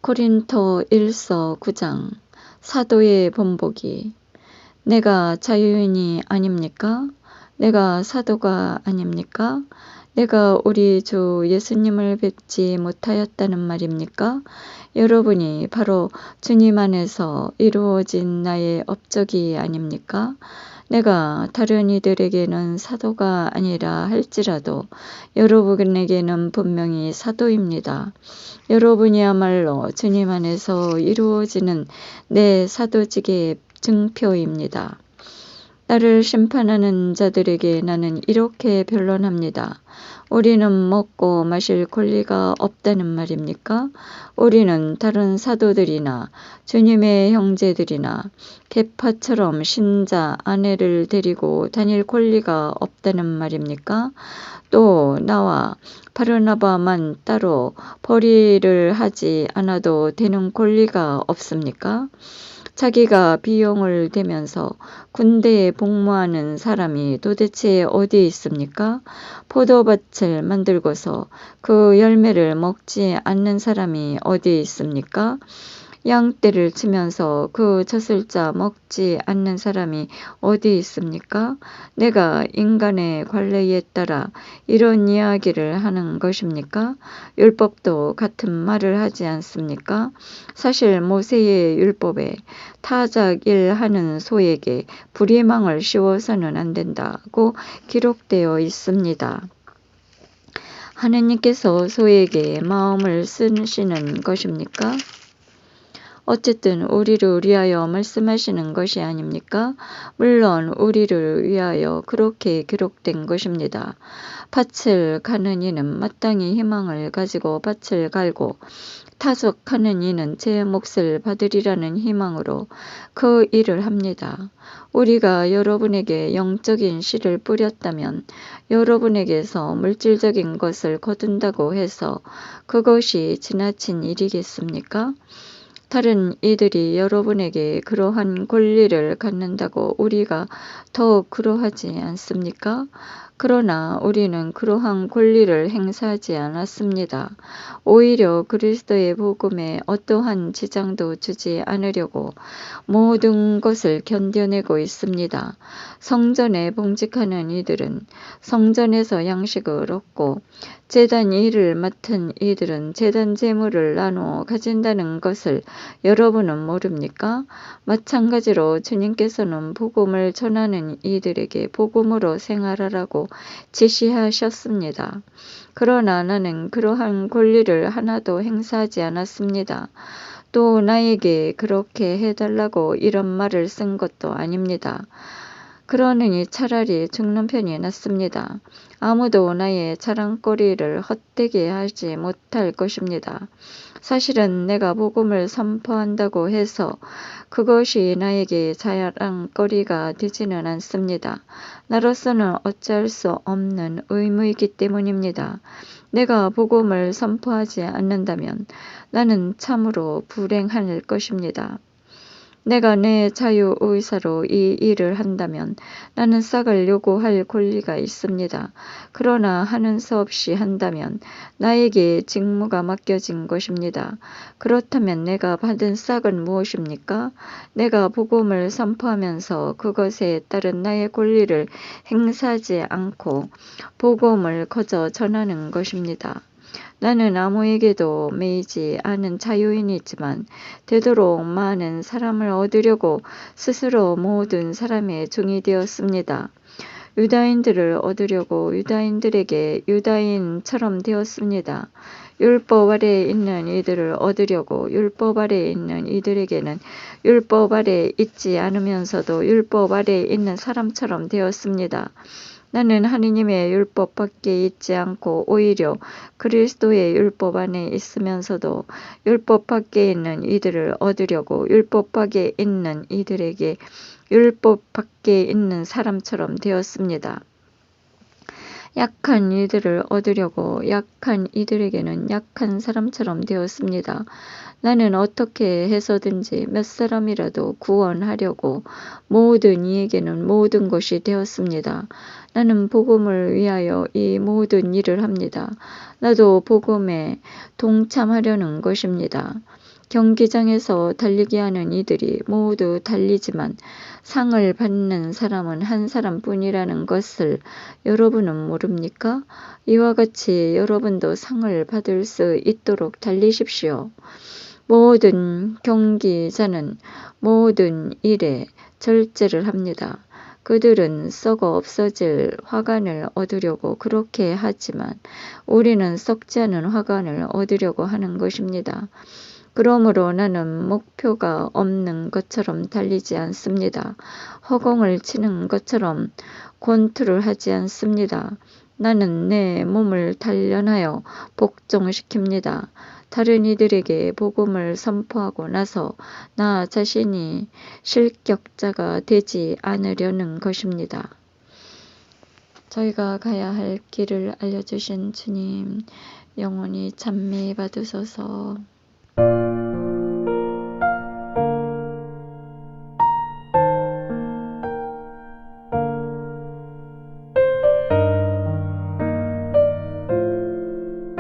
고린토 1서 9장 사도의 본보기. 내가 자유인이 아닙니까? 내가 사도가 아닙니까? 내가 우리 주 예수님을 뵙지 못하였다는 말입니까? 여러분이 바로 주님 안에서 이루어진 나의 업적이 아닙니까? 내가 다른 이들에게는 사도가 아니라 할지라도 여러분에게는 분명히 사도입니다. 여러분이야말로 주님 안에서 이루어지는 내 사도직의 증표입니다. 나를 심판하는 자들에게 나는 이렇게 변론합니다. 우리는 먹고 마실 권리가 없다는 말입니까? 우리는 다른 사도들이나 주님의 형제들이나 계파처럼 신자 아내를 데리고 다닐 권리가 없다는 말입니까? 또 나와 바르나바만 따로 벌이를 하지 않아도 되는 권리가 없습니까? 자기가 비용을 대면서 군대에 복무하는 사람이 도대체 어디 있습니까? 포도밭을 만들고서 그 열매를 먹지 않는 사람이 어디 있습니까? 양떼를 치면서 그 젖을 짜 먹지 않는 사람이 어디 있습니까? 내가 인간의 관례에 따라 이런 이야기를 하는 것입니까? 율법도 같은 말을 하지 않습니까? 사실 모세의 율법에 타작 일하는 소에게 불의망을 씌워서는 안 된다고 기록되어 있습니다. 하느님께서 소에게 마음을 쓰시는 것입니까? 어쨌든 우리를 위하여 말씀하시는 것이 아닙니까? 물론 우리를 위하여 그렇게 기록된 것입니다. 밭을 가는 이는 마땅히 희망을 가지고 밭을 갈고 타작하는 이는 제 몫을 받으리라는 희망으로 그 일을 합니다. 우리가 여러분에게 영적인 씨를 뿌렸다면 여러분에게서 물질적인 것을 거둔다고 해서 그것이 지나친 일이겠습니까? 다른 이들이 여러분에게 그러한 권리를 갖는다고 우리가 더욱 그러하지 않습니까? 그러나 우리는 그러한 권리를 행사하지 않았습니다. 오히려 그리스도의 복음에 어떠한 지장도 주지 않으려고 모든 것을 견뎌내고 있습니다. 성전에 봉직하는 이들은 성전에서 양식을 얻고 제단 일을 맡은 이들은 제단 제물을 나누어 가진다는 것을 여러분은 모릅니까? 마찬가지로 주님께서는 복음을 전하는 이들에게 복음으로 생활하라고 지시하셨습니다. 그러나 나는 그러한 권리를 하나도 행사하지 않았습니다. 또 나에게 그렇게 해달라고 이런 말을 쓴 것도 아닙니다. 그러느니 차라리 죽는 편이 낫습니다. 아무도 나의 자랑거리를 헛되게 하지 못할 것입니다. 사실은 내가 복음을 선포한다고 해서 그것이 나에게 자랑거리가 되지는 않습니다. 나로서는 어찌할 수 없는 의무이기 때문입니다. 내가 복음을 선포하지 않는다면 나는 참으로 불행할 것입니다. 내가 내 자유의사로 이 일을 한다면 나는 싹을 요구할 권리가 있습니다. 그러나 하는 수 없이 한다면 나에게 직무가 맡겨진 것입니다. 그렇다면 내가 받은 싹은 무엇입니까? 내가 복음을 선포하면서 그것에 따른 나의 권리를 행사하지 않고 복음을 거저 전하는 것입니다. 나는 아무에게도 매이지 않은 자유인이지만 되도록 많은 사람을 얻으려고 스스로 모든 사람의 종이 되었습니다. 유다인들을 얻으려고 유다인들에게 유다인처럼 되었습니다. 율법 아래에 있는 이들을 얻으려고 율법 아래에 있는 이들에게는 율법 아래에 있지 않으면서도 율법 아래에 있는 사람처럼 되었습니다. 나는 하느님의 율법 밖에 있지 않고 오히려 그리스도의 율법 안에 있으면서도 율법 밖에 있는 이들을 얻으려고 율법 밖에 있는 이들에게 율법 밖에 있는 사람처럼 되었습니다. 약한 이들을 얻으려고 약한 이들에게는 약한 사람처럼 되었습니다. 나는 어떻게 해서든지 몇 사람이라도 구원하려고 모든 이에게는 모든 것이 되었습니다. 나는 복음을 위하여 이 모든 일을 합니다. 나도 복음에 동참하려는 것입니다. 경기장에서 달리기 하는 이들이 모두 달리지만 상을 받는 사람은 한 사람뿐이라는 것을 여러분은 모릅니까? 이와 같이 여러분도 상을 받을 수 있도록 달리십시오. 모든 경기자는 모든 일에 절제를 합니다. 그들은 썩어 없어질 화관을 얻으려고 그렇게 하지만 우리는 썩지 않은 화관을 얻으려고 하는 것입니다. 그러므로 나는 목표가 없는 것처럼 달리지 않습니다. 허공을 치는 것처럼 권투를 하지 않습니다. 나는 내 몸을 단련하여 복종시킵니다. 다른 이들에게 복음을 선포하고 나서 나 자신이 실격자가 되지 않으려는 것입니다. 저희가 가야 할 길을 알려주신 주님, 영원히 찬미 받으소서.